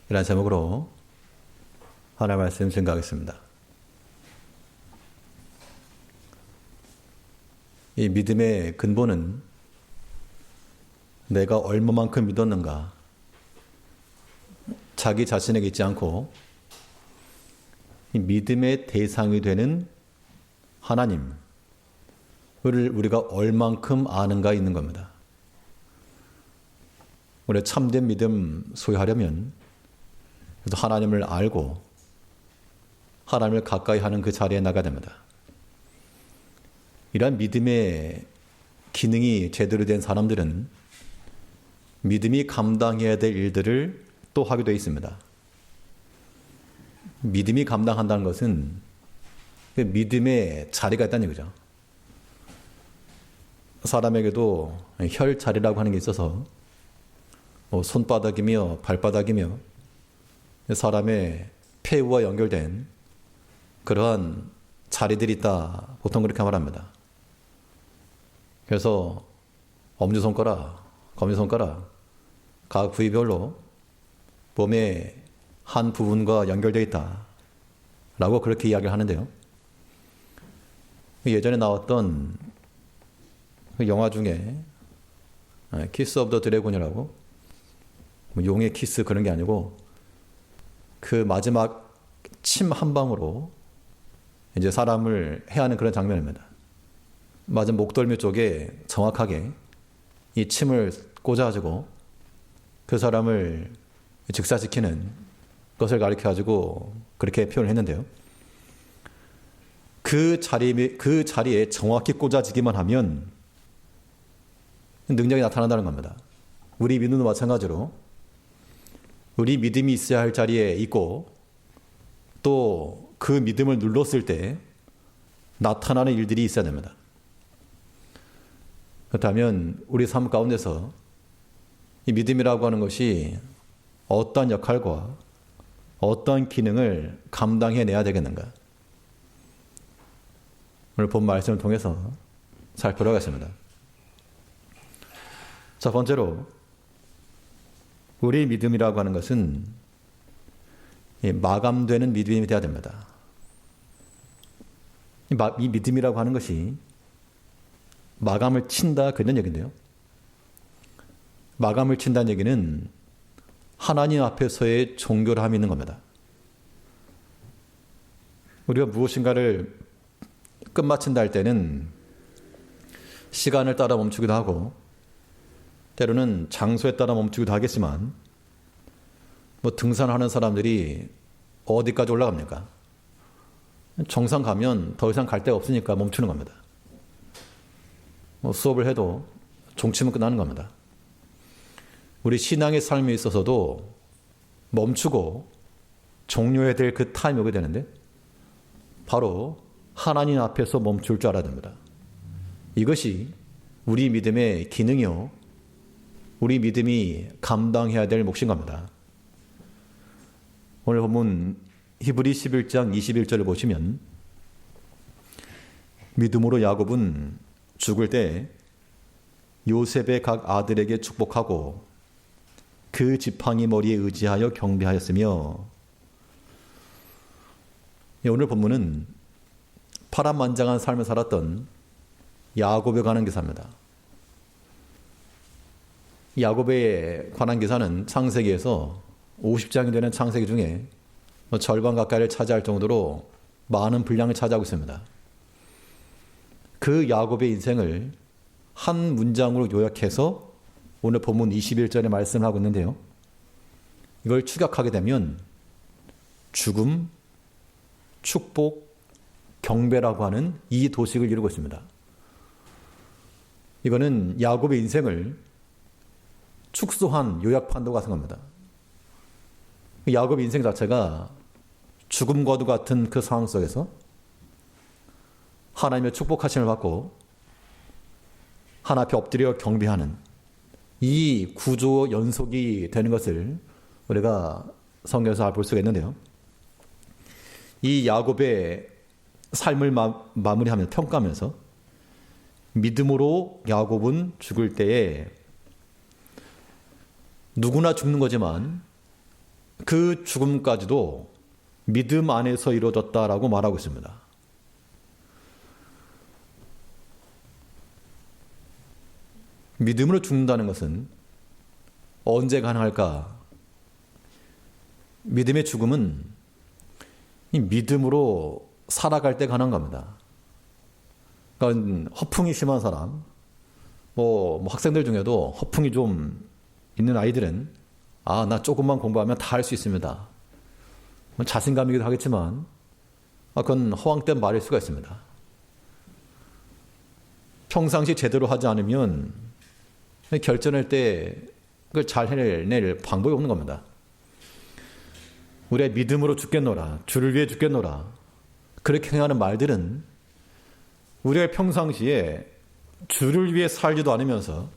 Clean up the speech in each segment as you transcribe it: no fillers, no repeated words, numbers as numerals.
이런 제목으로 하나님의 말씀 증거하겠습니다. 이 믿음의 근본은 내가 얼마만큼 믿었는가, 자기 자신에게 있지 않고 이 믿음의 대상이 되는 하나님을 우리가 얼만큼 아는가 있는 겁니다. 우리가 참된 믿음 소유하려면 그래서 하나님을 알고 하나님을 가까이 하는 그 자리에 나가야 됩니다. 이러한 믿음의 기능이 제대로 된 사람들은 믿음이 감당해야 될 일들을 또 하게 되어 있습니다. 믿음이 감당한다는 것은 그 믿음의 자리가 있다는 얘기죠. 사람에게도 혈자리라고 하는 게 있어서 손바닥이며 발바닥이며 사람의 폐우와 연결된 그러한 자리들이 있다. 보통 그렇게 말합니다. 그래서 엄지손가락, 검지손가락 각 부위별로 몸의 한 부분과 연결되어 있다 라고 그렇게 이야기를 하는데요. 예전에 나왔던 그 영화 중에 키스 오브 더 드래곤이라고, 용의 키스 그런 게 아니고 그 마지막 침 한 방으로 이제 사람을 해하는 그런 장면입니다. 맞은 목덜미 쪽에 정확하게 이 침을 꽂아가지고 그 사람을 즉사시키는 것을 가리켜가지고 그렇게 표현을 했는데요. 그 자리에 정확히 꽂아지기만 하면 능력이 나타난다는 겁니다. 우리 믿음도 마찬가지로 우리 믿음이 있어야 할 자리에 있고 또 그 믿음을 눌렀을 때 나타나는 일들이 있어야 됩니다. 그렇다면 우리 삶 가운데서 이 믿음이라고 하는 것이 어떤 역할과 어떤 기능을 감당해내야 되겠는가? 오늘 본 말씀을 통해서 살펴보겠습니다. 첫 번째로 우리 믿음이라고 하는 것은 마감되는 믿음이 되어야 됩니다. 이 믿음이라고 하는 것이 마감을 친다 그런 얘기인데요. 마감을 친다는 얘기는 하나님 앞에서의 종결함이 있는 겁니다. 우리가 무엇인가를 끝마친다 할 때는 시간을 따라 멈추기도 하고 때로는 장소에 따라 멈추기도 하겠지만 등산하는 사람들이 어디까지 올라갑니까? 정상 가면 더 이상 갈 데가 없으니까 멈추는 겁니다. 수업을 해도 종치면 끝나는 겁니다. 우리 신앙의 삶에 있어서도 멈추고 종료해야 될 그 타임이 오게 되는데 바로 하나님 앞에서 멈출 줄 알아야 됩니다. 이것이 우리 믿음의 기능이요, 우리 믿음이 감당해야 될 몫인 겁니다. 오늘 본문 히브리 11장 21절을 보시면 믿음으로 야곱은 죽을 때 요셉의 각 아들에게 축복하고 그 지팡이 머리에 의지하여 경배하였으며, 오늘 본문은 파란만장한 삶을 살았던 야곱에 관한 기사입니다. 야곱에 관한 기사는 창세기에서 50장이 되는 창세기 중에 절반 가까이를 차지할 정도로 많은 분량을 차지하고 있습니다. 그 야곱의 인생을 한 문장으로 요약해서 오늘 본문 21절에 말씀을 하고 있는데요. 이걸 축약하게 되면 죽음, 축복, 경배라고 하는 이 도식을 이루고 있습니다. 이거는 야곱의 인생을 축소한 요약판도 같은 겁니다. 야곱의 인생 자체가 죽음과도 같은 그 상황 속에서 하나님의 축복하심을 받고 하나 앞에 엎드려 경배하는 이 구조 연속이 되는 것을 우리가 성경에서 볼 수가 있는데요. 이 야곱의 삶을 마무리하면서 평가하면서 믿음으로 야곱은 죽을 때에 누구나 죽는 거지만 그 죽음까지도 믿음 안에서 이루어졌다라고 말하고 있습니다. 믿음으로 죽는다는 것은 언제 가능할까? 믿음의 죽음은 이 믿음으로 살아갈 때 가능한 겁니다. 그러니까 허풍이 심한 사람, 뭐 학생들 중에도 허풍이 좀 있는 아이들은 나 조금만 공부하면 다 할 수 있습니다. 자신감이기도 하겠지만 그건 허황된 말일 수가 있습니다. 평상시 제대로 하지 않으면 결전할 때 그걸 잘 해낼 방법이 없는 겁니다. 우리의 믿음으로 죽겠노라, 주를 위해 죽겠노라, 그렇게 행하는 말들은 우리가 평상시에 주를 위해 살지도 않으면서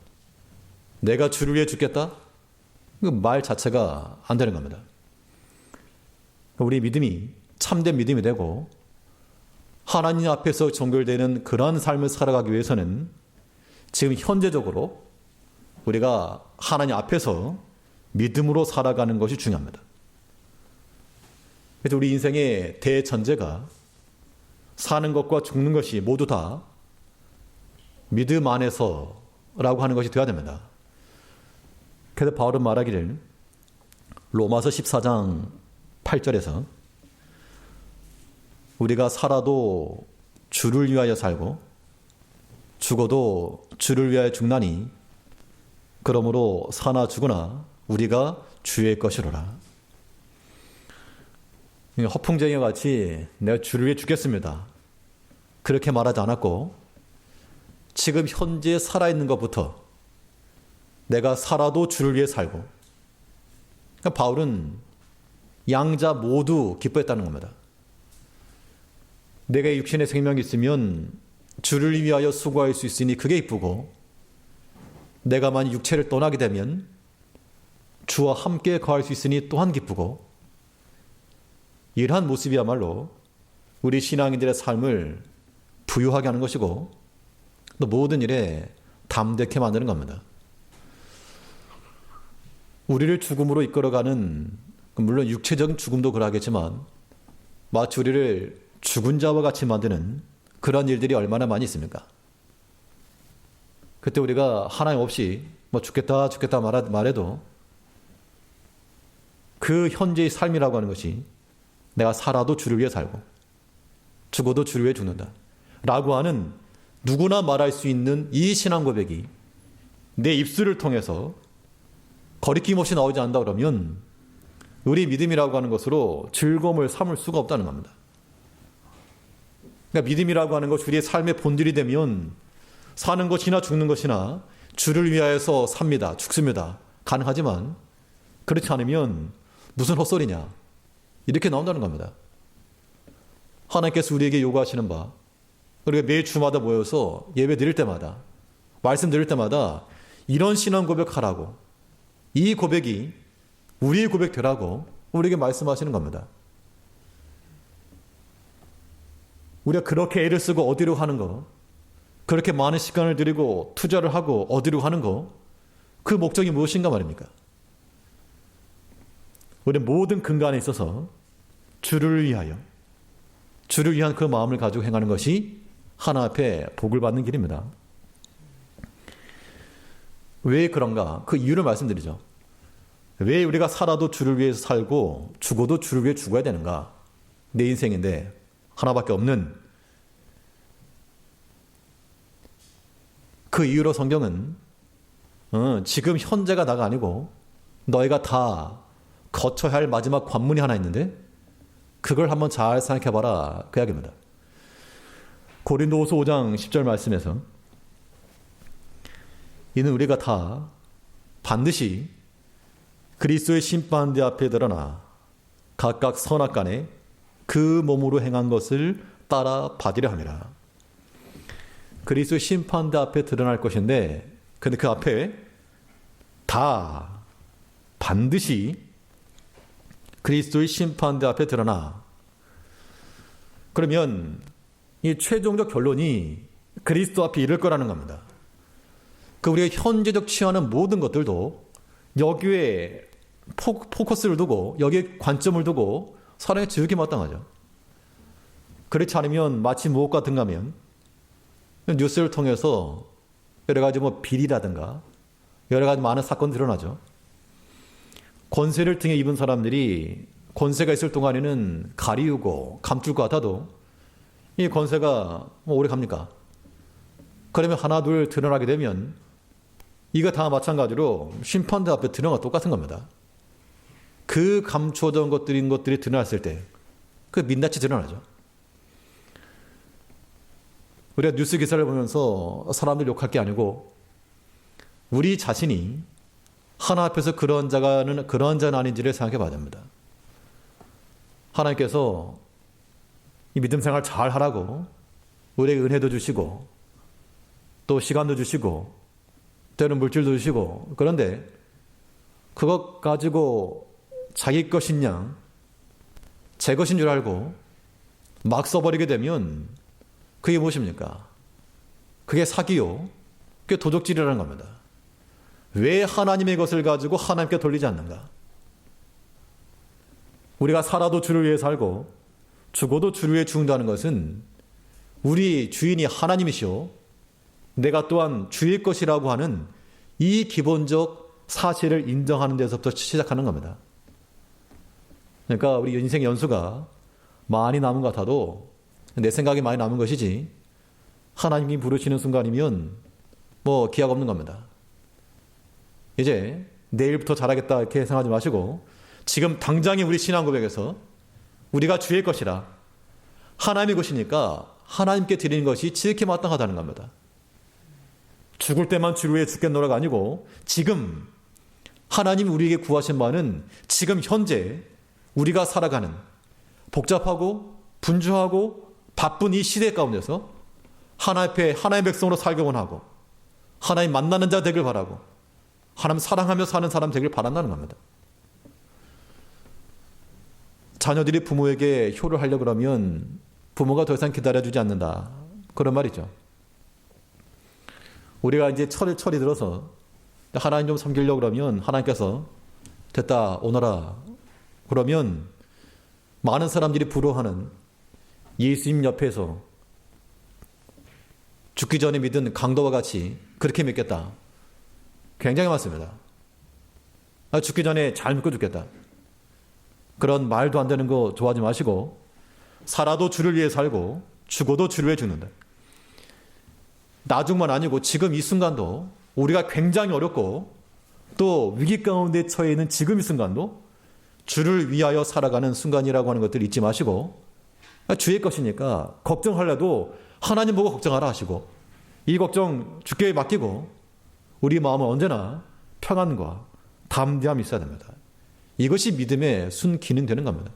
내가 주를 위해 죽겠다? 그 말 자체가 안 되는 겁니다. 우리 믿음이 참된 믿음이 되고 하나님 앞에서 정결되는 그러한 삶을 살아가기 위해서는 지금 현재적으로 우리가 하나님 앞에서 믿음으로 살아가는 것이 중요합니다. 그래서 우리 인생의 대전제가 사는 것과 죽는 것이 모두 다 믿음 안에서라고 하는 것이 되어야 됩니다. 그래서 바울은 말하기를 로마서 14장 8절에서 우리가 살아도 주를 위하여 살고 죽어도 주를 위하여 죽나니 그러므로 사나 죽으나 우리가 주의 것이로라. 허풍쟁이와 같이 내가 주를 위해 죽겠습니다, 그렇게 말하지 않았고 지금 현재 살아있는 것부터 내가 살아도 주를 위해 살고, 그러니까 바울은 양자 모두 기뻐했다는 겁니다. 내가 육신의 생명이 있으면 주를 위하여 수고할 수 있으니 그게 기쁘고, 내가 만약 육체를 떠나게 되면 주와 함께 거할 수 있으니 또한 기쁘고, 이러한 모습이야말로 우리 신앙인들의 삶을 부유하게 하는 것이고 또 모든 일에 담대케 만드는 겁니다. 우리를 죽음으로 이끌어가는, 물론 육체적인 죽음도 그러하겠지만 마치 우리를 죽은 자와 같이 만드는 그런 일들이 얼마나 많이 있습니까? 그때 우리가 하나님 없이 죽겠다 말해도 그 현재의 삶이라고 하는 것이 내가 살아도 주를 위해 살고 죽어도 주를 위해 죽는다 라고 하는 누구나 말할 수 있는 이 신앙 고백이 내 입술을 통해서 거리낌 없이 나오지 않는다 그러면 우리 믿음이라고 하는 것으로 즐거움을 삼을 수가 없다는 겁니다. 그러니까 믿음이라고 하는 것이 우리의 삶의 본질이 되면 사는 것이나 죽는 것이나 주를 위하여서 삽니다, 죽습니다, 가능하지만 그렇지 않으면 무슨 헛소리냐, 이렇게 나온다는 겁니다. 하나님께서 우리에게 요구하시는 바, 우리가 매일 주마다 모여서 예배 드릴 때마다, 말씀 드릴 때마다 이런 신앙 고백하라고, 이 고백이 우리의 고백 되라고 우리에게 말씀하시는 겁니다. 우리가 그렇게 애를 쓰고 얻으려고 하는 거, 그렇게 많은 시간을 들이고 투자를 하고 얻으려고 하는 거, 그 목적이 무엇인가 말입니까? 우리 모든 근간에 있어서 주를 위하여, 주를 위한 그 마음을 가지고 행하는 것이 하나 앞에 복을 받는 길입니다. 왜 그런가? 그 이유를 말씀드리죠. 왜 우리가 살아도 주를 위해서 살고 죽어도 주를 위해 죽어야 되는가? 내 인생인데 하나밖에 없는 그 이유로 성경은 지금 현재가 나가 아니고 너희가 다 거쳐야 할 마지막 관문이 하나 있는데 그걸 한번 잘 생각해봐라, 그 이야기입니다. 고린도후서 5장 10절 말씀에서 이는 우리가 다 반드시 그리스도의 심판대 앞에 드러나 각각 선악간에 그 몸으로 행한 것을 따라 받으려 함이라. 그리스도의 심판대 앞에 드러날 것인데, 근데 그 앞에 다 반드시 그리스도의 심판대 앞에 드러나. 그러면 이 최종적 결론이 그리스도 앞에 이를 거라는 겁니다. 그 우리가 현재적 취하는 모든 것들도 여기에 포커스를 두고 여기에 관점을 두고 사랑에 지극히 마땅하죠. 그렇지 않으면 마치 무엇과 등가면 뉴스를 통해서 여러 가지 비리라든가 여러 가지 많은 사건이 드러나죠. 권세를 등에 입은 사람들이 권세가 있을 동안에는 가리우고 감출 것 같아도 이 권세가 오래 갑니까? 그러면 하나 둘 드러나게 되면 이거 다 마찬가지로 심판대 앞에 드러나는 것 똑같은 겁니다. 그 감추어둔 것들이 드러났을 때 그 민낯이 드러나죠. 우리가 뉴스 기사를 보면서 사람들 욕할 게 아니고 우리 자신이 하나 앞에서 그런 자는 아닌지를 생각해 봐야 됩니다. 하나님께서 이 믿음 생활 잘 하라고 우리에게 은혜도 주시고 또 시간도 주시고 때로는 물질도 주시고 그런데 그것 가지고 자기 것인 양 제 것인 줄 알고 막 써버리게 되면 그게 무엇입니까? 그게 사기요. 그게 도적질이라는 겁니다. 왜 하나님의 것을 가지고 하나님께 돌리지 않는가? 우리가 살아도 주를 위해 살고 죽어도 주를 위해 죽는다는 것은 우리 주인이 하나님이시오. 내가 또한 주의 것이라고 하는 이 기본적 사실을 인정하는 데서부터 시작하는 겁니다. 그러니까 우리 인생 연수가 많이 남은 것 같아도 내 생각이 많이 남은 것이지 하나님이 부르시는 순간이면 기약 없는 겁니다. 이제 내일부터 잘하겠다 이렇게 생각하지 마시고 지금 당장의 우리 신앙 고백에서 우리가 주의 것이라 하나님의 것이니까 하나님께 드리는 것이 지극히 마땅하다는 겁니다. 죽을 때만 주를 위해 죽겠노라가 아니고 지금 하나님이 우리에게 구하신 바는 지금 현재 우리가 살아가는 복잡하고 분주하고 바쁜 이 시대 가운데서 하나님 앞에 하나님의 백성으로 살기 원하고 하나님 만나는 자 되길 바라고 하나님 사랑하며 사는 사람 되길 바란다는 겁니다. 자녀들이 부모에게 효를 하려고 그러면 부모가 더 이상 기다려주지 않는다. 그런 말이죠. 우리가 이제 철이 들어서 하나님 좀 섬기려고 그러면 하나님께서 됐다 오너라 그러면 많은 사람들이 부러워하는 예수님 옆에서 죽기 전에 믿은 강도와 같이 그렇게 믿겠다. 굉장히 많습니다. 죽기 전에 잘 믿고 죽겠다. 그런 말도 안 되는 거 좋아하지 마시고 살아도 주를 위해 살고 죽어도 주를 위해 죽는다. 나중만 아니고 지금 이 순간도 우리가 굉장히 어렵고 또 위기 가운데 처해 있는 지금 이 순간도 주를 위하여 살아가는 순간이라고 하는 것들 잊지 마시고 주의 것이니까 걱정하려도 하나님 보고 걱정하라 하시고 이 걱정 주께 맡기고 우리 마음은 언제나 평안과 담대함이 있어야 됩니다. 이것이 믿음의 순기능 되는 겁니다.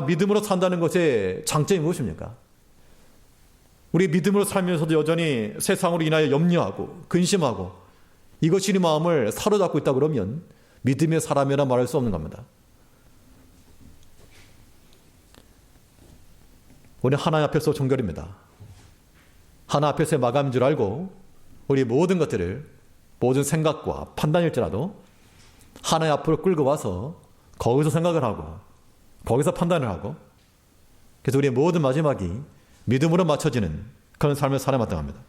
믿음으로 산다는 것의 장점이 무엇입니까? 우리 믿음으로 살면서도 여전히 세상으로 인하여 염려하고 근심하고 이것이 우리 마음을 사로잡고 있다 그러면 믿음의 사람이라 말할 수 없는 겁니다. 우리 하나님 앞에서 종결입니다. 하나 앞에서의 마감인 줄 알고 우리 모든 것들을 모든 생각과 판단일지라도 하나님 앞으로 끌고 와서 거기서 생각을 하고 거기서 판단을 하고 그래서 우리의 모든 마지막이 믿음으로 맞춰지는 그런 삶을 살아야 마땅합니다.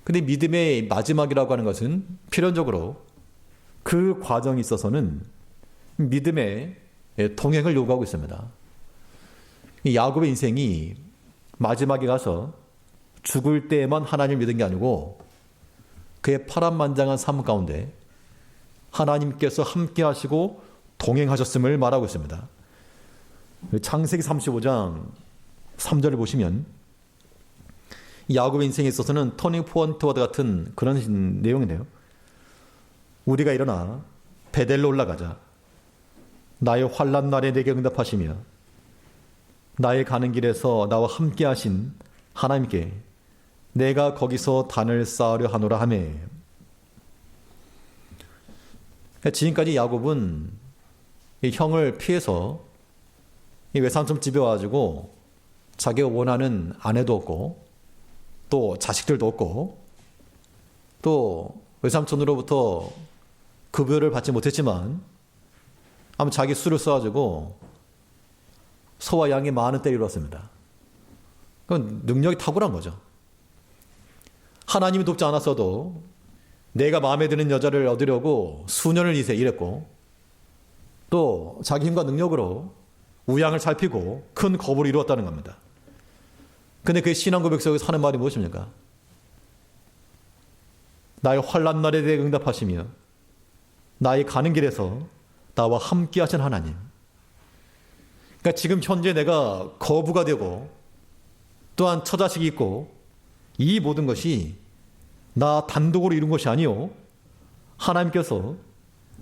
근데 믿음의 마지막이라고 하는 것은 필연적으로 그 과정에 있어서는 믿음의 동행을 요구하고 있습니다. 야곱의 인생이 마지막에 가서 죽을 때에만 하나님을 믿은 게 아니고 그의 파란만장한 삶 가운데 하나님께서 함께 하시고 동행하셨음을 말하고 있습니다. 창세기 35장 3절을 보시면 야곱의 인생에 있어서는 터닝 포인트와 같은 그런 내용이네요. 우리가 일어나 베델로 올라가자. 나의 환난 날에 내게 응답하시며 나의 가는 길에서 나와 함께 하신 하나님께 내가 거기서 단을 쌓으려 하노라 하며 지금까지 야곱은 이 형을 피해서 이 외삼촌 집에 와가지고 자기가 원하는 아내도 없고 또 자식들도 없고 또 외삼촌으로부터 급여를 받지 못했지만 아마 자기 수를 써가지고 소와 양이 많은 때를 이뤘습니다. 그건 능력이 탁월한 거죠. 하나님이 돕지 않았어도 내가 마음에 드는 여자를 얻으려고 수년을 일했고 또 자기 힘과 능력으로 우양을 살피고 큰 거부를 이루었다는 겁니다. 근데 그 신앙 고백 속에서 하는 말이 무엇입니까? 나의 환난 날에 대해 응답하시며 나의 가는 길에서 나와 함께 하신 하나님. 그러니까 지금 현재 내가 거부가 되고 또한 처자식이 있고 이 모든 것이 나 단독으로 이룬 것이 아니요 하나님께서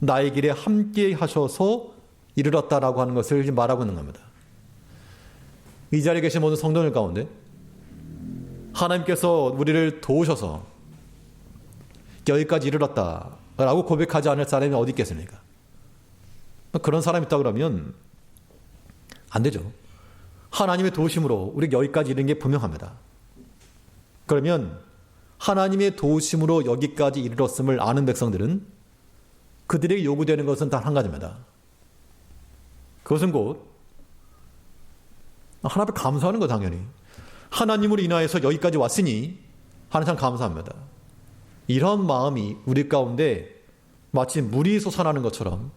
나의 길에 함께 하셔서 이르렀다라고 하는 것을 말하고 있는 겁니다. 이 자리에 계신 모든 성도들 가운데 하나님께서 우리를 도우셔서 여기까지 이르렀다라고 고백하지 않을 사람이 어디 있겠습니까? 그런 사람이 있다 그러면 안 되죠. 하나님의 도우심으로 우리가 여기까지 이른 게 분명합니다. 그러면 하나님의 도우심으로 여기까지 이르렀음을 아는 백성들은 그들에게 요구되는 것은 단 한 가지입니다. 그것은 곧 하나님 앞에 감사하는 거 당연히. 하나님으로 인하여서 여기까지 왔으니 하나님 참 감사합니다. 이런 마음이 우리 가운데 마치 물이 솟아나는 것처럼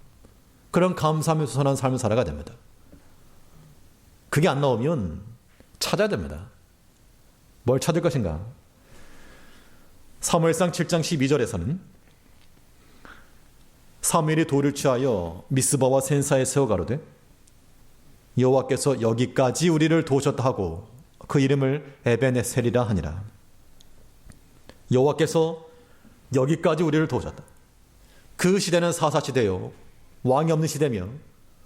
그런 감사하며 솟아나는 삶을 살아가야 됩니다. 그게 안 나오면 찾아야 됩니다. 뭘 찾을 것인가? 사무엘상 7장 12절에서는 사무엘이 돌을 취하여 미스바와 센사에 세워 가로되 여호와께서 여기까지 우리를 도우셨다 하고 그 이름을 에베네셀이라 하니라. 여호와께서 여기까지 우리를 도우셨다. 그 시대는 사사시대요 왕이 없는 시대며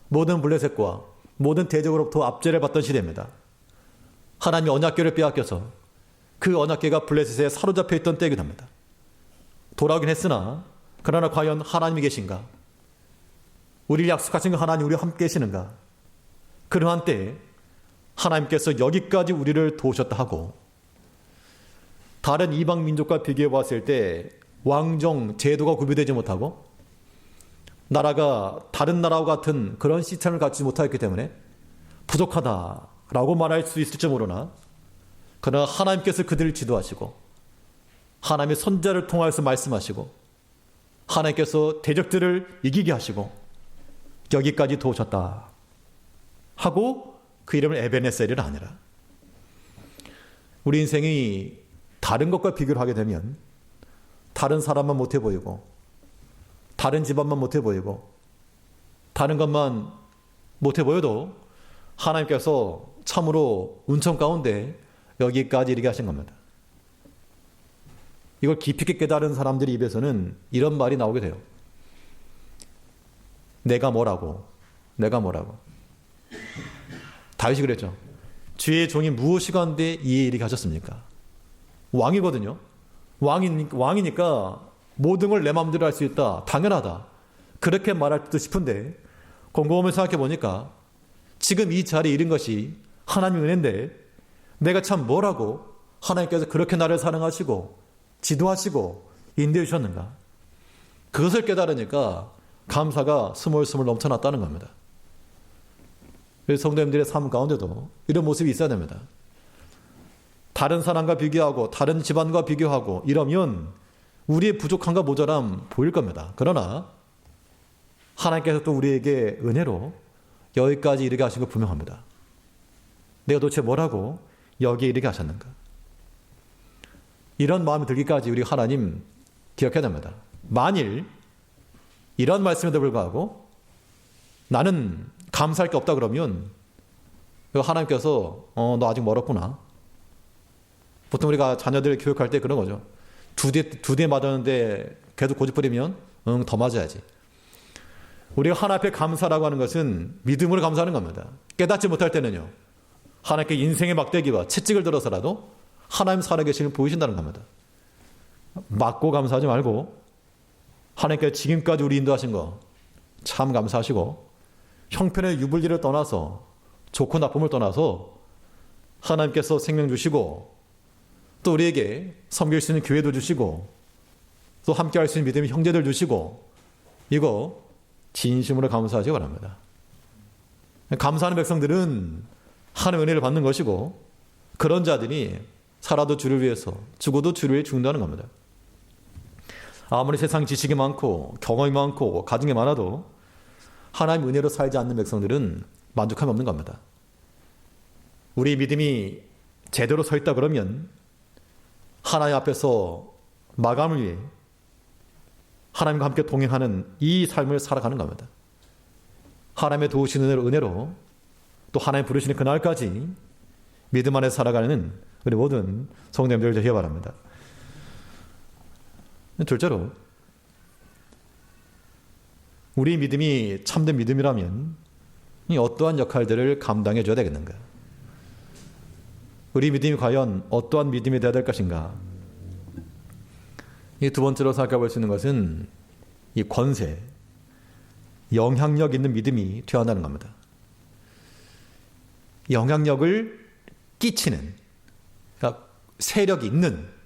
모든 블레셋과 모든 대적으로부터 압제를 받던 시대입니다. 하나님이 언약궤를 빼앗겨서 그 언약궤가 블레셋에 사로잡혀 있던 때이기도 합니다. 돌아오긴 했으나 그러나 과연 하나님이 계신가? 우리를 약속하신 하나님 우리와 함께 계시는가? 그러한 때에 하나님께서 여기까지 우리를 도우셨다 하고 다른 이방 민족과 비교해 봤을 때 왕정 제도가 구비되지 못하고 나라가 다른 나라와 같은 그런 시스템을 갖지 못하였기 때문에 부족하다라고 말할 수 있을지 모르나 그러나 하나님께서 그들을 지도하시고 하나님의 선자를 통하여서 말씀하시고 하나님께서 대적들을 이기게 하시고 여기까지 도우셨다 하고 그 이름을 에베네셀이라 하니라. 우리 인생이 다른 것과 비교를 하게 되면 다른 사람만 못해 보이고 다른 집안만 못해 보이고 다른 것만 못해 보여도 하나님께서 참으로 운천 가운데 여기까지 이르게 하신 겁니다. 이걸 깊이 있게 깨달은 사람들의 입에서는 이런 말이 나오게 돼요. 내가 뭐라고 다윗이 그랬죠. 주의 종이 무엇이 간데 이에 이르게 하셨습니까? 왕이거든요. 왕이니까 모든 걸 내 마음대로 할 수 있다. 당연하다. 그렇게 말할 듯 싶은데 곰곰이 생각해 보니까 지금 이 자리에 이른 것이 하나님의 은혜인데 내가 참 뭐라고 하나님께서 그렇게 나를 사랑하시고 지도하시고 인도해 주셨는가? 그것을 깨달으니까 감사가 스물스물 넘쳐났다는 겁니다. 그래서 성도님들의 삶 가운데도 이런 모습이 있어야 됩니다. 다른 사람과 비교하고 다른 집안과 비교하고 이러면 우리의 부족함과 모자람 보일 겁니다. 그러나 하나님께서 또 우리에게 은혜로 여기까지 이르게 하신 거 분명합니다. 내가 도대체 뭐라고 여기에 이르게 하셨는가? 이런 마음이 들기까지 우리 하나님 기억해야 됩니다. 만일 이런 말씀에도 불구하고 나는 감사할 게 없다 그러면 하나님께서 너 아직 멀었구나. 보통 우리가 자녀들 교육할 때 그런 거죠. 두 대 맞았는데 계속 고집부리면 더 맞아야지. 우리가 하나님 앞에 감사라고 하는 것은 믿음으로 감사하는 겁니다. 깨닫지 못할 때는요. 하나님께 인생의 막대기와 채찍을 들어서라도 하나님 살아계심을 보이신다는 겁니다. 맞고 감사하지 말고 하나님께 지금까지 우리 인도하신 거 참 감사하시고 형편의 유불리를 떠나서 좋고 나쁨을 떠나서 하나님께서 생명 주시고 또 우리에게 섬길 수 있는 교회도 주시고 또 함께 할 수 있는 믿음의 형제들 주시고 이거 진심으로 감사하시기 바랍니다. 감사하는 백성들은 하나님의 은혜를 받는 것이고, 그런 자들이 살아도 주를 위해서, 죽어도 주를 위해 죽는다는 겁니다. 아무리 세상 지식이 많고 경험이 많고 가진 게 많아도 하나님 은혜로 살지 않는 백성들은 만족함이 없는 겁니다. 우리 믿음이 제대로 서 있다 그러면 하나님 앞에서 마감을 위해 하나님과 함께 동행하는 이 삶을 살아가는 겁니다. 하나님의 도우시는 은혜로 또 하나님 부르시는 그날까지 믿음 안에서 살아가는 우리 모든 성도님들 되시기 바랍니다. 둘째로, 우리 믿음이 참된 믿음이라면 이 어떠한 역할들을 감당해 줘야 되겠는가? 우리 믿음이 과연 어떠한 믿음이 되어야 될 것인가? 이 두 번째로 살펴볼 수 있는 것은 이 권세, 영향력 있는 믿음이 되어야 한다는 겁니다. 영향력을 끼치는, 그러니까 세력이 있는,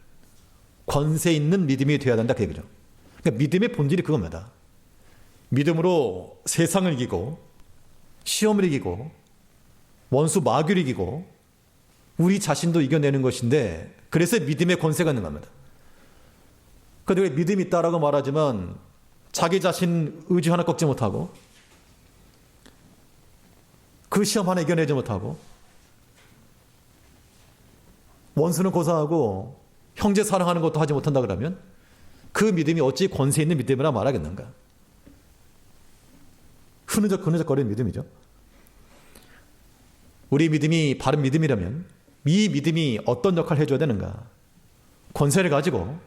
권세 있는 믿음이 되어야 된다 그 얘기죠. 그러니까 믿음의 본질이 그겁니다. 믿음으로 세상을 이기고 시험을 이기고 원수 마귀를 이기고 우리 자신도 이겨내는 것인데, 그래서 믿음의 권세가 있는 겁니다. 그런데 왜 믿음이 있다라고 말하지만 자기 자신 의지 하나 꺾지 못하고 그 시험 하나 이겨내지 못하고 원수는 고사하고 형제 사랑하는 것도 하지 못한다 그러면 그 믿음이 어찌 권세 있는 믿음이라 말하겠는가? 흐느적거리는 믿음이죠. 우리 믿음이 바른 믿음이라면 이 믿음이 어떤 역할을 해줘야 되는가? 권세를 가지고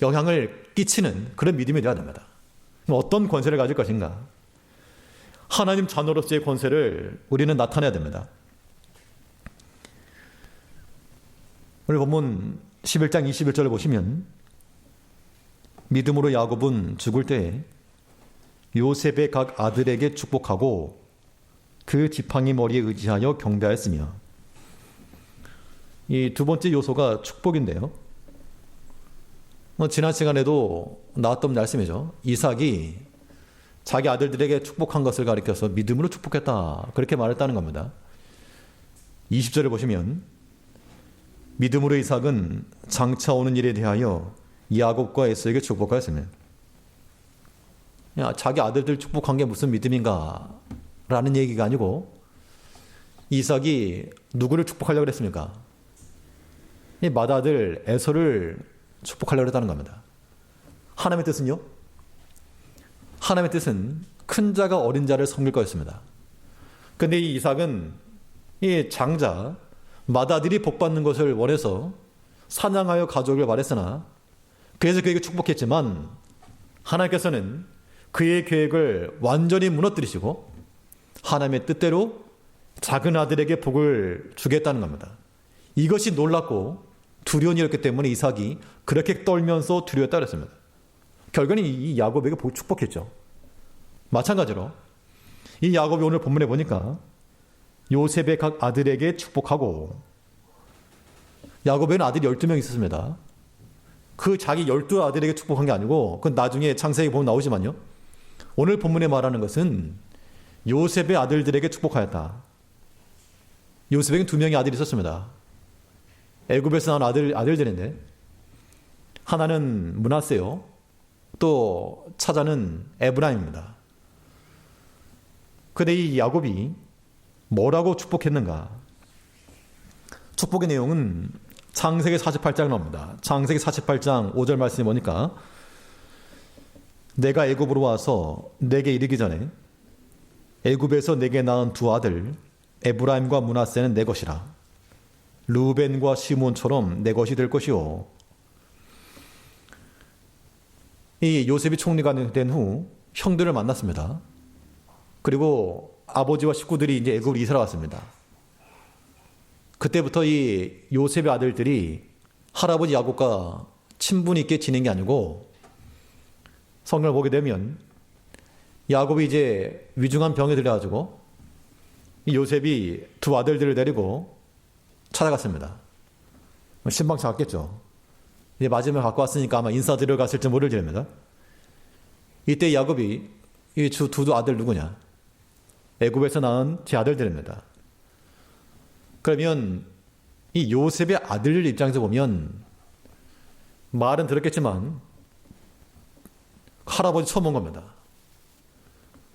영향을 끼치는 그런 믿음이 되어야 됩니다. 어떤 권세를 가질 것인가? 하나님 자녀로서의 권세를 우리는 나타내야 됩니다. 오늘 본문 11장 21절을 보시면 믿음으로 야곱은 죽을 때에 요셉의 각 아들에게 축복하고 그 지팡이 머리에 의지하여 경배하였으며, 이 두 번째 요소가 축복인데요. 지난 시간에도 나왔던 말씀이죠. 이삭이 자기 아들들에게 축복한 것을 가리켜서 믿음으로 축복했다, 그렇게 말했다는 겁니다. 20절을 보시면 믿음으로 이삭은 장차 오는 일에 대하여 야곱과 에서에게 축복하였으며, 자기 아들들 축복한 게 무슨 믿음인가 라는 얘기가 아니고, 이삭이 누구를 축복하려고 했습니까? 이 맏아들 에서를 축복하려고 했다는 겁니다. 하나님의 뜻은요? 하나님의 뜻은 큰 자가 어린 자를 섬길 거였습니다. 그런데 이 이삭은 이 장자 맏아들이 복받는 것을 원해서 사냥하여 가져오길 바랬으나, 그래서 그에게 축복했지만 하나님께서는 그의 계획을 완전히 무너뜨리시고 하나님의 뜻대로 작은 아들에게 복을 주겠다는 겁니다. 이것이 놀랍고 두려운 일이었기 때문에 이삭이 그렇게 떨면서 두려웠다 그랬습니다. 결국은 이 야곱에게 축복했죠. 마찬가지로 이 야곱이 오늘 본문에 보니까 요셉의 각 아들에게 축복하고, 야곱에는 아들이 12명 있었습니다. 그 자기 12아들에게 축복한 게 아니고, 그건 나중에 창세기 보면 나오지만요, 오늘 본문에 말하는 것은 요셉의 아들들에게 축복하였다. 요셉에게는 2명의 아들이 있었습니다. 애굽에서 나온 아들들인데, 하나는 므낫세요, 또 차자는 에브라임입니다. 그런데 이 야곱이 뭐라고 축복했는가? 축복의 내용은 창세기 48장에 나옵니다. 창세기 48장 5절 말씀이 뭐니까, 내가 애굽으로 와서 내게 이르기 전에 애굽에서 내게 낳은 2 아들 에브라임과 므낫세는 내 것이라. 르우벤과 시몬처럼 내 것이 될 것이요. 이 요셉이 총리가 된 후 형들을 만났습니다. 그리고 아버지와 식구들이 이제 애굽으로 이사를 왔습니다. 그때부터 이 요셉의 아들들이 할아버지 야곱과 친분 있게 지낸 게 아니고, 성경을 보게 되면 야곱이 이제 위중한 병에 들려가지고 이 요셉이 2 아들들을 데리고 찾아갔습니다. 심방치 갔겠죠. 이제 마지막에 갖고 왔으니까 아마 인사드려 갔을지 모를 일입니다. 이때 야곱이 이 두 아들 누구냐? 애굽에서 낳은 제 아들들입니다. 그러면 이 요셉의 아들 입장에서 보면 말은 들었겠지만 할아버지 처음 온 겁니다.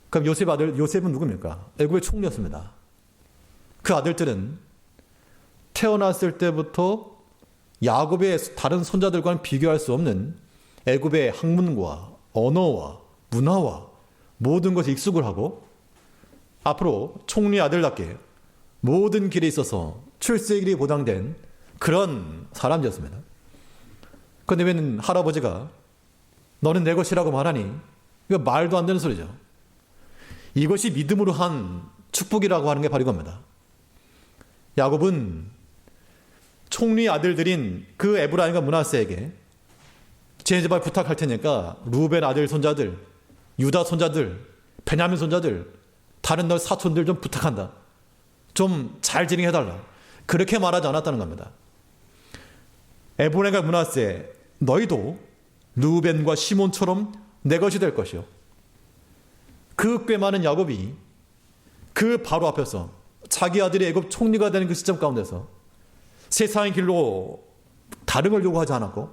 그럼 요셉의 아들, 요셉은 누굽니까? 애굽의 총리였습니다. 그 아들들은 태어났을 때부터 야곱의 다른 손자들과는 비교할 수 없는 애굽의 학문과 언어와 문화와 모든 것에 익숙을 하고 앞으로 총리 아들답게 모든 길에 있어서 출세길이 보장된 그런 사람이었습니다. 그런데 왜 할아버지가 너는 내 것이라고 말하니? 이거 말도 안 되는 소리죠. 이것이 믿음으로 한 축복이라고 하는 게 바로 이겁니다. 야곱은 총리 아들들인 그 에브라임과 므낫세에게 제발 부탁할 테니까 루벤 아들 손자들, 유다 손자들, 베냐민 손자들, 다른 너 사촌들 좀 부탁한다. 좀 잘 진행해달라. 그렇게 말하지 않았다는 겁니다. 에브라임과 므낫세, 너희도 루벤과 시몬처럼 내 것이 될 것이요. 그 꽤 많은 야곱이 그 바로 앞에서 자기 아들이 애굽 총리가 되는 그 시점 가운데서 세상의 길로 다른 걸 요구하지 않았고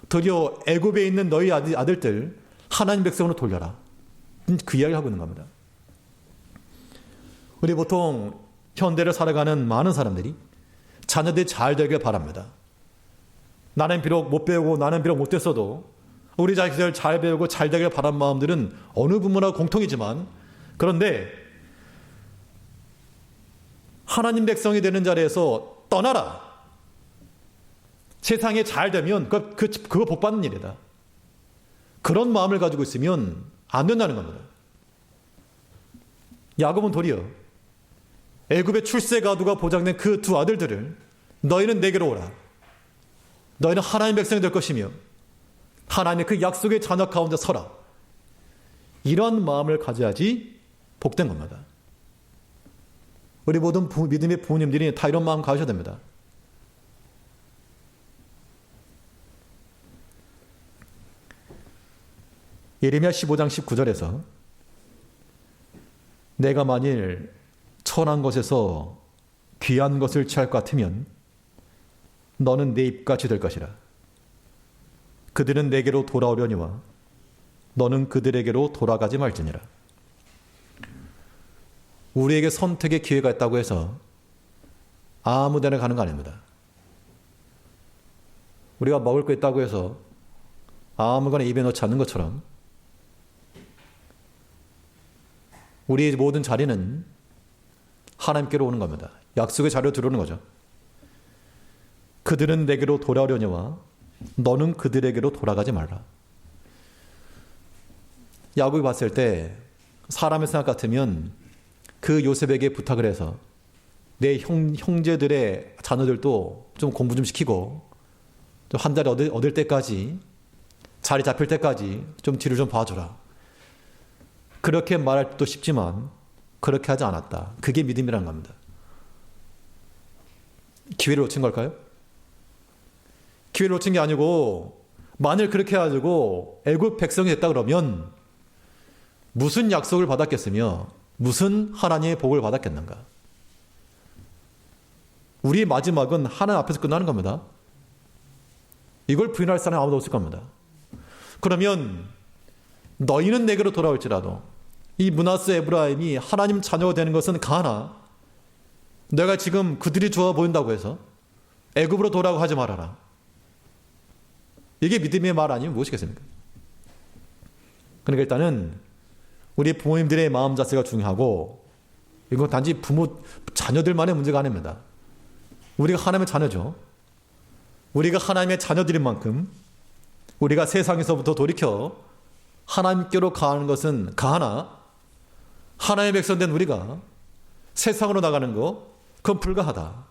드디어 애굽에 있는 너희 아들들 하나님 백성으로 돌려라. 그 이야기를 하고 있는 겁니다. 우리 보통 현대를 살아가는 많은 사람들이 자녀들이 잘 되길 바랍니다. 나는 비록 못 배우고 나는 비록 못 됐어도 우리 자식들 잘 배우고 잘 되길 바라는 마음들은 어느 부모나 공통이지만 그런데 하나님 백성이 되는 자리에서 떠나라. 세상에 잘 되면 그거 복 받는 일이다. 그런 마음을 가지고 있으면 안 된다는 겁니다. 야곱은 도리어 애굽의 출세 가두가 보장된 그 두 아들들을 너희는 내게로 오라. 너희는 하나님 백성이 될 것이며 하나님의 그 약속의 자녀 가운데 서라. 이런 마음을 가져야지 복된 겁니다. 우리 모든 믿음의 부모님들이 다 이런 마음 가져야 됩니다. 예레미야 15장 19절에서 내가 만일 천한 것에서 귀한 것을 취할 것 같으면 너는 내 입같이 될 것이라. 그들은 내게로 돌아오려니와 너는 그들에게로 돌아가지 말지니라. 우리에게 선택의 기회가 있다고 해서 아무 데나 가는 거 아닙니다. 우리가 먹을 거 있다고 해서 아무거나 입에 넣지 않는 것처럼 우리의 모든 자리는 하나님께로 오는 겁니다. 약속의 자리로 들어오는 거죠. 그들은 내게로 돌아오려니와 너는 그들에게로 돌아가지 말라. 야곱이 봤을 때 사람의 생각 같으면 그 요셉에게 부탁을 해서 내 형제들의 자녀들도 좀 공부 좀 시키고 좀 한 달에 얻을 때까지 자리 잡힐 때까지 좀 뒤를 좀 봐줘라. 그렇게 말할 것도 쉽지만 그렇게 하지 않았다. 그게 믿음이라는 겁니다. 기회를 놓친 걸까요? 기회를 놓친 게 아니고 만일 그렇게 해가지고 애굽 백성이 됐다 그러면 무슨 약속을 받았겠으며 무슨 하나님의 복을 받았겠는가? 우리의 마지막은 하나님 앞에서 끝나는 겁니다. 이걸 부인할 사람이 아무도 없을 겁니다. 그러면 너희는 내게로 돌아올지라도 이 므낫세 에브라임이 하나님 자녀가 되는 것은 가하나 내가 지금 그들이 좋아 보인다고 해서 애굽으로 돌아가고 하지 말아라. 이게 믿음의 말 아니면 무엇이겠습니까? 그러니까 일단은 우리 부모님들의 마음 자세가 중요하고 이건 단지 부모 자녀들만의 문제가 아닙니다. 우리가 하나님의 자녀죠. 우리가 하나님의 자녀들인 만큼 우리가 세상에서부터 돌이켜 하나님께로 가는 것은 가하나 하나님의 백성된 우리가 세상으로 나가는 거 그건 불가하다.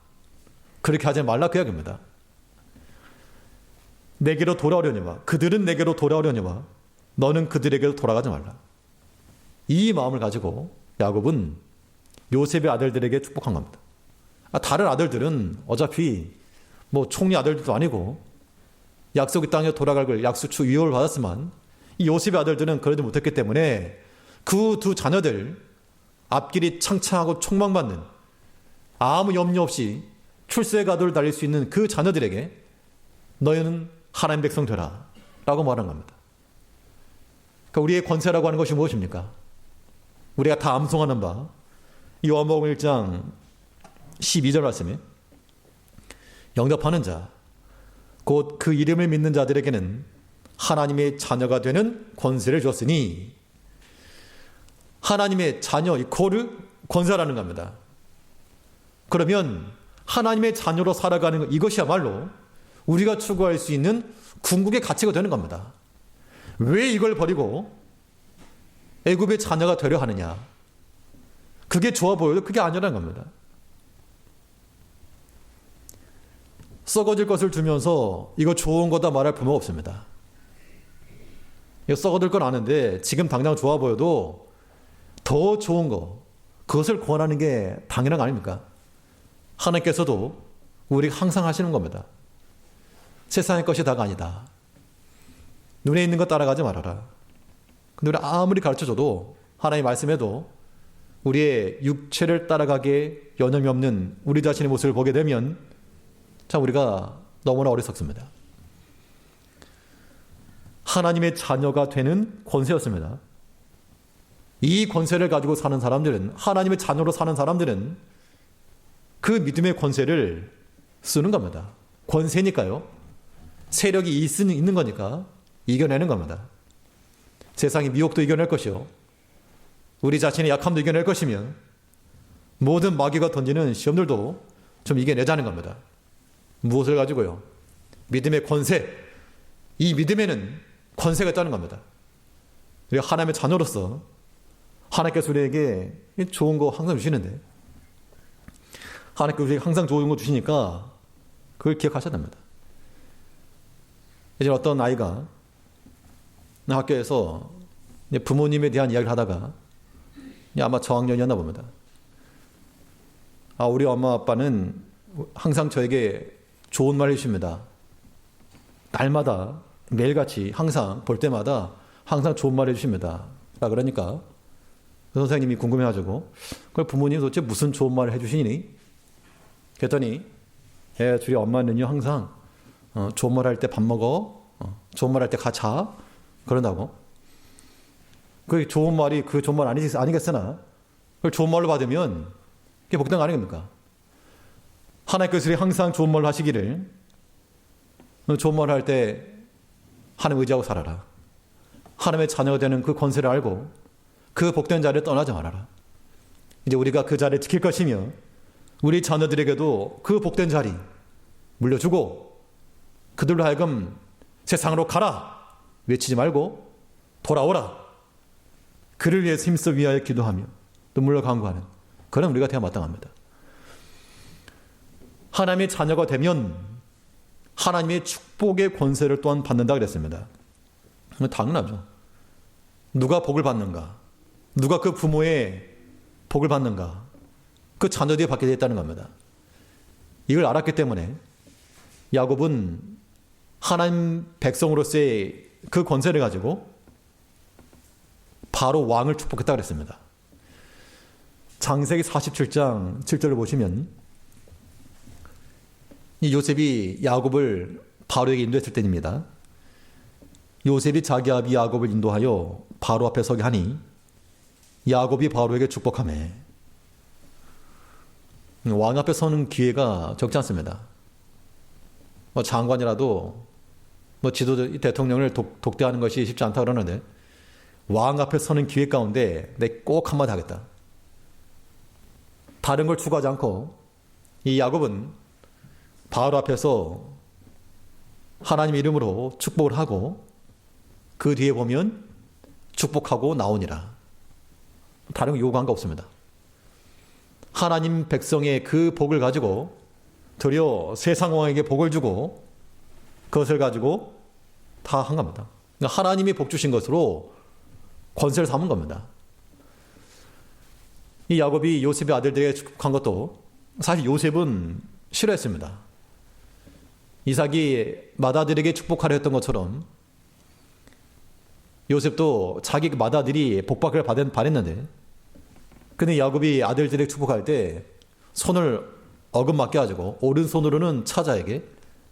그렇게 하지 말라 그 이야기입니다. 내게로 돌아오려니와 그들은 내게로 돌아오려니와 너는 그들에게로 돌아가지 말라. 이 마음을 가지고 야곱은 요셉의 아들들에게 축복한 겁니다. 다른 아들들은 어차피 뭐 총리 아들들도 아니고 약속의 땅에 돌아갈 걸 약속추 위협을 받았지만 이 요셉의 아들들은 그러지 못했기 때문에 그 두 자녀들 앞길이 창창하고 촉망받는 아무 염려 없이 출세의 가도를 달릴 수 있는 그 자녀들에게 너희는 하나님 백성 되라 라고 말한 겁니다. 그러니까 우리의 권세라고 하는 것이 무엇입니까? 우리가 다 암송하는 바 요한복음 1장 12절 말씀에 영접하는 자 곧 그 이름을 믿는 자들에게는 하나님의 자녀가 되는 권세를 주었으니, 하나님의 자녀 이코르 권세라는 겁니다. 그러면 하나님의 자녀로 살아가는 것, 이것이야말로 우리가 추구할 수 있는 궁극의 가치가 되는 겁니다. 왜 이걸 버리고 애굽의 자녀가 되려 하느냐? 그게 좋아 보여도 그게 아니라는 겁니다. 썩어질 것을 주면서 이거 좋은 거다 말할 부모가 없습니다. 이거 썩어질 건 아는데 지금 당장 좋아 보여도 더 좋은 거, 그것을 권하는 게 당연한 거 아닙니까? 하나님께서도 우리가 항상 하시는 겁니다. 세상의 것이 다가 아니다. 눈에 있는 것 따라가지 말아라. 근데 우리 아무리 가르쳐줘도, 하나님 말씀에도 우리의 육체를 따라가기에 여념이 없는 우리 자신의 모습을 보게 되면 참 우리가 너무나 어리석습니다. 하나님의 자녀가 되는 권세였습니다. 이 권세를 가지고 사는 사람들은, 하나님의 자녀로 사는 사람들은 그 믿음의 권세를 쓰는 겁니다. 권세니까요. 세력이 있는 거니까 이겨내는 겁니다. 세상의 미혹도 이겨낼 것이요, 우리 자신의 약함도 이겨낼 것이면 모든 마귀가 던지는 시험들도 좀 이겨내자는 겁니다. 무엇을 가지고요? 믿음의 권세. 이 믿음에는 권세가 있다는 겁니다. 우리가 하나님의 자녀로서 하나님께서 우리에게 좋은 거 항상 주시는데, 하나님께서 우리에게 항상 좋은 거 주시니까 그걸 기억하셔야 됩니다. 예전에 어떤 아이가 학교에서 부모님에 대한 이야기를 하다가, 아마 저학년이었나 봅니다. 우리 엄마 아빠는 항상 저에게 좋은 말 해주십니다. 날마다 매일같이 항상 볼 때마다 항상 좋은 말 해주십니다. 그러니까 그 선생님이 궁금해가지고, 그걸 부모님 도대체 무슨 좋은 말을 해주시니? 그랬더니 우리 엄마는요 항상 좋은 말 할 때 밥 먹어, 좋은 말 할 때 자, 그런다고. 그 좋은 말이 그 좋은 말 아니겠으나 그걸 좋은 말로 받으면 그게 복된 거 아닙니까? 하나님께서 항상 좋은 말로 하시기를, 좋은 말을 할 때 하나님 의지하고 살아라. 하나님의 자녀가 되는 그 권세를 알고 그 복된 자리를 떠나지 말아라. 이제 우리가 그 자리를 지킬 것이며, 우리 자녀들에게도 그 복된 자리 물려주고, 그들로 하여금 세상으로 가라 외치지 말고 돌아오라, 그를 위해서 힘써 위하여 기도하며 눈물로 간구하는 그런 우리가 되어 마땅합니다. 하나님의 자녀가 되면 하나님의 축복의 권세를 또한 받는다 그랬습니다. 당연하죠. 누가 복을 받는가? 누가 그 부모의 복을 받는가? 그 자녀들이 받게 되었다는 겁니다. 이걸 알았기 때문에 야곱은 하나님 백성으로서의 그 권세를 가지고 바로 왕을 축복했다 그랬습니다. 창세기 47장 7절을 보시면, 이 요셉이 야곱을 바로에게 인도했을 때입니다. 요셉이 자기 아비 야곱을 인도하여 바로 앞에 서게 하니 야곱이 바로에게 축복하매. 왕 앞에 서는 기회가 적지 않습니다. 장관이라도 지도 대통령을 독대하는 것이 쉽지 않다 그러는데, 왕 앞에 서는 기회 가운데 내 꼭 한마디 하겠다. 다른 걸 추구하지 않고 이 야곱은 바로 앞에서 하나님 이름으로 축복을 하고, 그 뒤에 보면 축복하고 나오니라. 다른 거 요구한 거 없습니다. 하나님 백성의 그 복을 가지고 도리어 세상 왕에게 복을 주고 그것을 가지고 다 한 겁니다. 그러니까 하나님이 복 주신 것으로 권세를 삼은 겁니다. 이 야곱이 요셉의 아들들에게 축복한 것도 사실 요셉은 싫어했습니다. 이삭이 맏아들에게 축복하려 했던 것처럼 요셉도 자기 맏아들이 복박을 바랬는데, 근데 야곱이 아들들에게 축복할 때 손을 어긋맞게 가지고 오른손으로는 차자에게,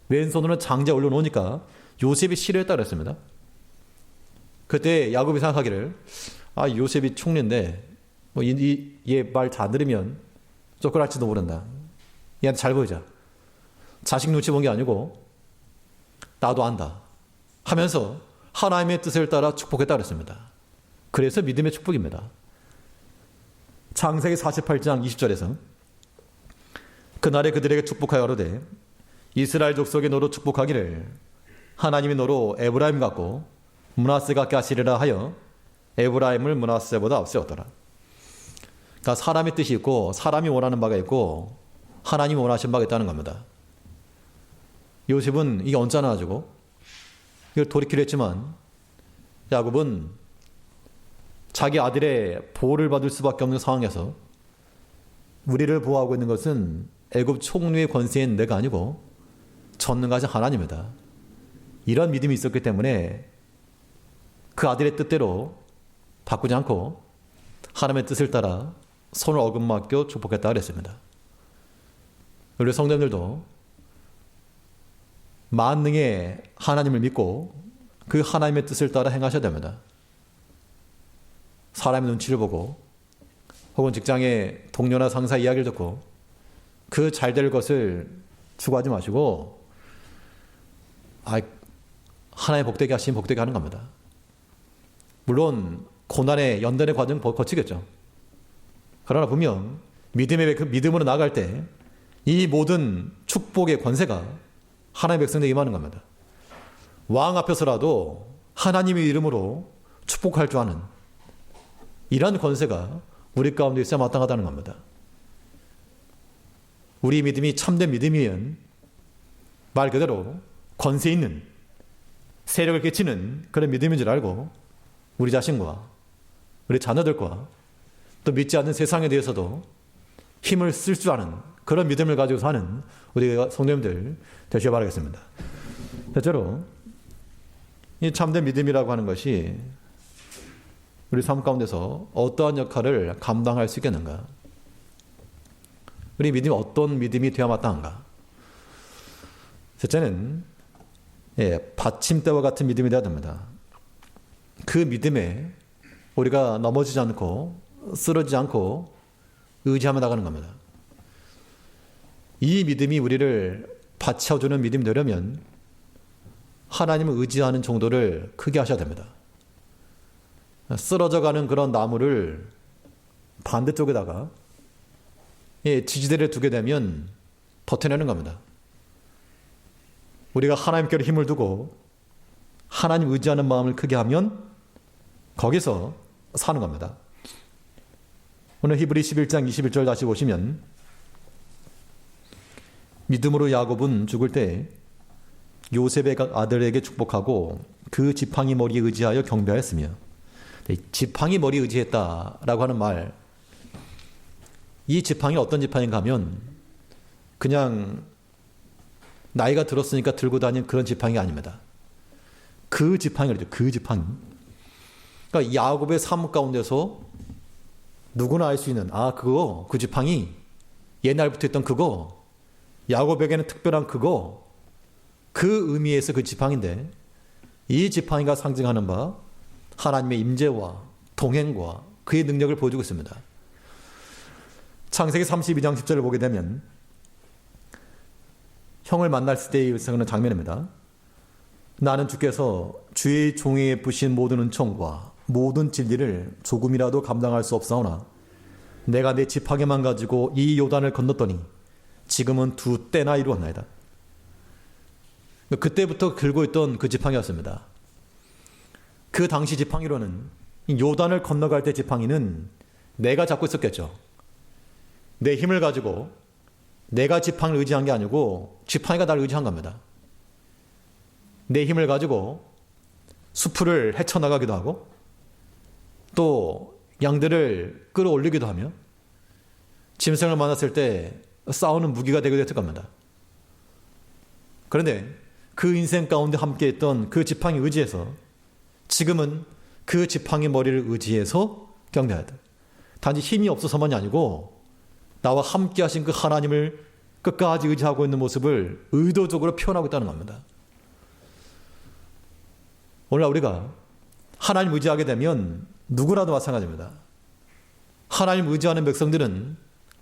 왼손으로는 장자에 올려놓으니까 요셉이 싫어했다 그랬습니다. 그때 야곱이 생각하기를, 요셉이 총리인데 얘 말 잘 들으면 쫓겨날지도 모른다. 얘한테 잘 보이자. 자식 눈치 본 게 아니고 나도 안다 하면서 하나님의 뜻을 따라 축복했다 그랬습니다. 그래서 믿음의 축복입니다. 창세기 48장 20절에서 그날에 그들에게 축복하여 가로되 이스라엘 족속의 너로 축복하기를 하나님이 너로 에브라임 같고 므낫세 같게 하시리라 하여 에브라임을 므낫세보다 앞세웠더라. 그러니까 사람의 뜻이 있고 사람이 원하는 바가 있고 하나님이 원하신 바가 있다는 겁니다. 요셉은 이게 언짢아 가지고 이걸 돌이키려 했지만 야곱은 자기 아들의 보호를 받을 수밖에 없는 상황에서 우리를 보호하고 있는 것은 애굽 총리의 권세인 내가 아니고 전능하신 하나님이다. 이런 믿음이 있었기 때문에 그 아들의 뜻대로 바꾸지 않고 하나님의 뜻을 따라 손을 어긋맞겨 축복했다 그랬습니다. 우리 성도님들도 만능의 하나님을 믿고 그 하나님의 뜻을 따라 행하셔야 됩니다. 사람의 눈치를 보고 혹은 직장의 동료나 상사 이야기를 듣고 그 잘 될 것을 추구하지 마시고 하나님 복되게 하시면 복되게 하는 겁니다. 물론 고난의 연단의 과정 거치겠죠. 그러나 분명 믿음으로 나아갈 때 이 모든 축복의 권세가 하나님의 백성에게 임하는 겁니다. 왕 앞에서라도 하나님의 이름으로 축복할 줄 아는 이러한 권세가 우리 가운데 있어야 마땅하다는 겁니다. 우리 믿음이 참된 믿음이면 말 그대로 권세 있는 세력을 끼치는 그런 믿음인 줄 알고 우리 자신과 우리 자녀들과 또 믿지 않는 세상에 대해서도 힘을 쓸 줄 아는 그런 믿음을 가지고 사는 우리 성도님들 되시기 바라겠습니다. 대체로 이 참된 믿음이라고 하는 것이 우리 삶 가운데서 어떠한 역할을 감당할 수 있겠는가? 우리 믿음이 어떤 믿음이 되어야 마땅한가? 셋째는 받침대와 같은 믿음이 되어야 됩니다. 그 믿음에 우리가 넘어지지 않고 쓰러지지 않고 의지하며 나가는 겁니다. 이 믿음이 우리를 받쳐주는 믿음이 되려면 하나님을 의지하는 정도를 크게 하셔야 됩니다. 쓰러져가는 그런 나무를 반대쪽에다가 지지대를 두게 되면 버텨내는 겁니다. 우리가 하나님께로 힘을 두고 하나님 의지하는 마음을 크게 하면 거기서 사는 겁니다. 오늘 히브리 11장 21절 다시 보시면 믿음으로 야곱은 죽을 때 요셉의 아들에게 축복하고 그 지팡이 머리에 의지하여 경배하였으며, 지팡이 머리에 의지했다라고 하는 말, 이 지팡이는 어떤 지팡이인가 하면 그냥 나이가 들었으니까 들고 다니는 그런 지팡이가 아닙니다. 그 지팡이를 그러죠. 그 지팡이. 그러니까 야곱의 삶 가운데서 누구나 알 수 있는 그거 그 지팡이 옛날부터 있던 그거 야곱에게는 특별한 그거 그 의미에서 그 지팡이인데 이 지팡이가 상징하는 바 하나님의 임재와 동행과 그의 능력을 보여주고 있습니다. 창세기 32장 10절을 보게 되면 형을 만났을 때의 일상은 장면입니다. 나는 주께서 주의 종에게 부신 모든 은총과 모든 진리를 조금이라도 감당할 수 없사오나 내가 내 지팡이만 가지고 이 요단을 건넜더니 지금은 2때나 이루었나이다. 그때부터 들고 있던 그 지팡이였습니다. 그 당시 지팡이로는 요단을 건너갈 때 지팡이는 내가 잡고 있었겠죠. 내 힘을 가지고 내가 지팡이를 의지한 게 아니고 지팡이가 나를 의지한 겁니다. 내 힘을 가지고 수풀을 헤쳐나가기도 하고 또 양들을 끌어올리기도 하며 짐승을 만났을 때 싸우는 무기가 되기도 했을 겁니다. 그런데 그 인생 가운데 함께했던 그 지팡이 의지에서 지금은 그 지팡이 머리를 의지해서 경배해야 돼. 단지 힘이 없어서만이 아니고 나와 함께 하신 그 하나님을 끝까지 의지하고 있는 모습을 의도적으로 표현하고 있다는 겁니다. 오늘 우리가 하나님 의지하게 되면 누구라도 마찬가지입니다. 하나님 의지하는 백성들은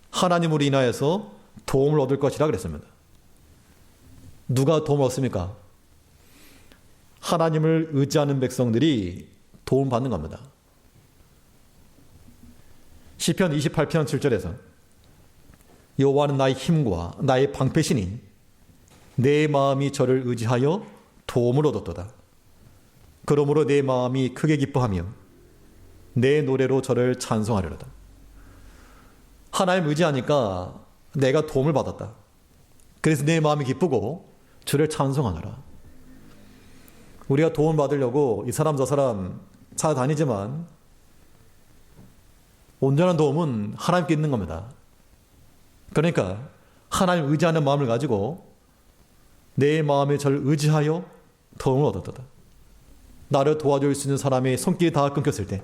하나님으로 인하여서 도움을 얻을 것이라 그랬습니다. 누가 도움을 얻습니까? 하나님을 의지하는 백성들이 도움 받는 겁니다. 시편 28편 7절에서 여호와는 나의 힘과 나의 방패시니 내 마음이 저를 의지하여 도움을 얻었도다. 그러므로 내 마음이 크게 기뻐하며 내 노래로 저를 찬송하려다. 하나님 의지하니까 내가 도움을 받았다. 그래서 내 마음이 기쁘고 주를 찬송하노라. 우리가 도움 받으려고 이 사람 저 사람 찾아다니지만 온전한 도움은 하나님께 있는 겁니다. 그러니까 하나님 의지하는 마음을 가지고 내 마음에 저를 의지하여 도움을 얻었다. 나를 도와줄 수 있는 사람의 손길이 다 끊겼을 때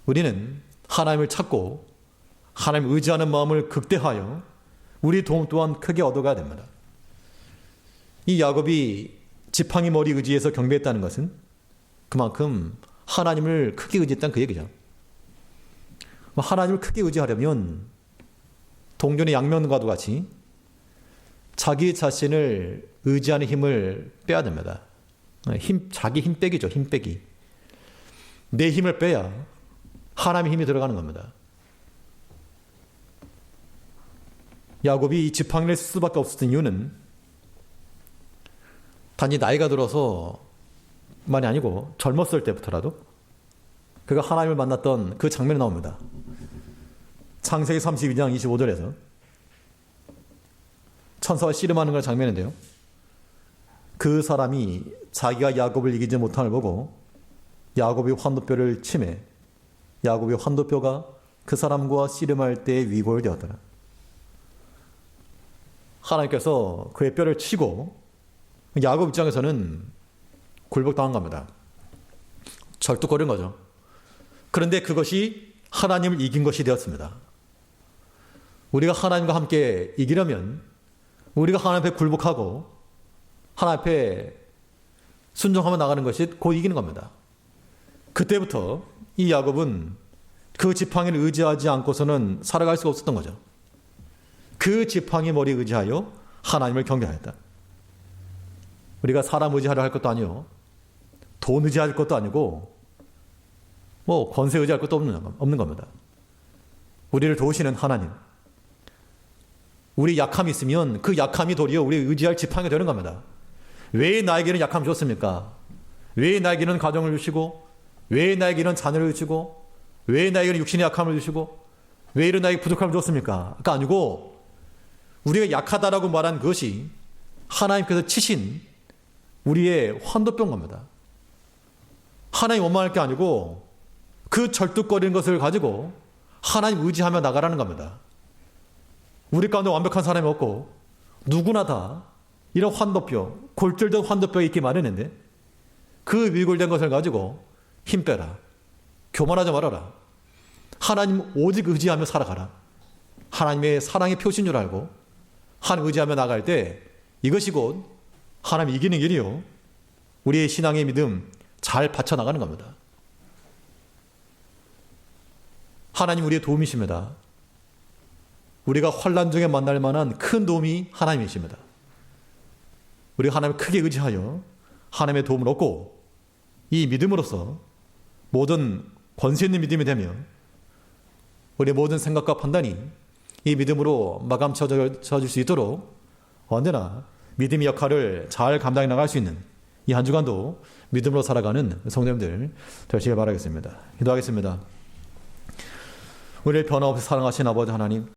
우리는 하나님을 찾고 하나님 의지하는 마음을 극대하여 우리 도움 또한 크게 얻어가야 됩니다. 이 야곱이 지팡이 머리 의지해서 경배했다는 것은 그만큼 하나님을 크게 의지했다는 그 얘기죠. 하나님을 크게 의지하려면 동전의 양면과도 같이 자기 자신을 의지하는 힘을 빼야 됩니다. 자기 힘 빼기죠. 힘 빼기. 내 힘을 빼야 하나님의 힘이 들어가는 겁니다. 야곱이 이 지팡이를 쓸 수밖에 없었던 이유는 단지 나이가 들어서 만이 아니고 젊었을 때부터라도 그가 하나님을 만났던 그 장면이 나옵니다. 창세기 32장 25절에서 천사와 씨름하는 걸 장면인데요. 그 사람이 자기가 야곱을 이기지 못함을 보고 야곱이 환도뼈를 치매 야곱의 환도뼈가 그 사람과 씨름할 때 위골되었더라. 하나님께서 그의 뼈를 치고 야곱 입장에서는 굴복당한 겁니다. 절뚝거린 거죠. 그런데 그것이 하나님을 이긴 것이 되었습니다. 우리가 하나님과 함께 이기려면 우리가 하나님 앞에 굴복하고 하나님 앞에 순종하며 나가는 것이 곧 이기는 겁니다. 그때부터 이 야곱은 그 지팡이를 의지하지 않고서는 살아갈 수가 없었던 거죠. 그 지팡이 머리에 의지하여 하나님을 경배하였다. 우리가 사람 의지하려 할 것도 아니요, 돈 의지할 것도 아니고 권세 의지할 것도 없는 겁니다. 우리를 도우시는 하나님, 우리 약함이 있으면 그 약함이 도리어 우리 의지할 지팡이가 되는 겁니다. 왜 나에게는 약함을 줬습니까? 왜 나에게는 가정을 주시고, 왜 나에게는 자녀를 주시고, 왜 나에게는 육신의 약함을 주시고, 왜 이런 나에게 부족함을 줬습니까? 그가 아니고 우리가 약하다라고 말한 것이 하나님께서 치신 우리의 환도뼈인 겁니다. 하나님 원망할 게 아니고 그 절뚝거리는 것을 가지고 하나님 의지하며 나가라는 겁니다. 우리 가운데 완벽한 사람이 없고 누구나 다 이런 환도뼈, 골절된 환도뼈가 있기 마련인데 그 위골된 것을 가지고 힘 빼라. 교만하지 말아라. 하나님 오직 의지하며 살아가라. 하나님의 사랑의 표시인 줄 알고 하나님 의지하며 나갈 때 이것이 곧 하나님 이기는 길이요, 우리의 신앙의 믿음 잘 받쳐나가는 겁니다. 하나님 우리의 도움이십니다. 우리가 환난 중에 만날 만한 큰 도움이 하나님이십니다. 우리가 하나님을 크게 의지하여 하나님의 도움을 얻고 이 믿음으로써 모든 권세 있는 믿음이 되며 우리의 모든 생각과 판단이 이 믿음으로 마감쳐질 수 있도록 언제나 믿음의 역할을 잘 감당해 나갈 수 있는 이 한 주간도 믿음으로 살아가는 성도님들 되시길 바라겠습니다. 기도하겠습니다. 우리를 변함없이 사랑하신 아버지 하나님,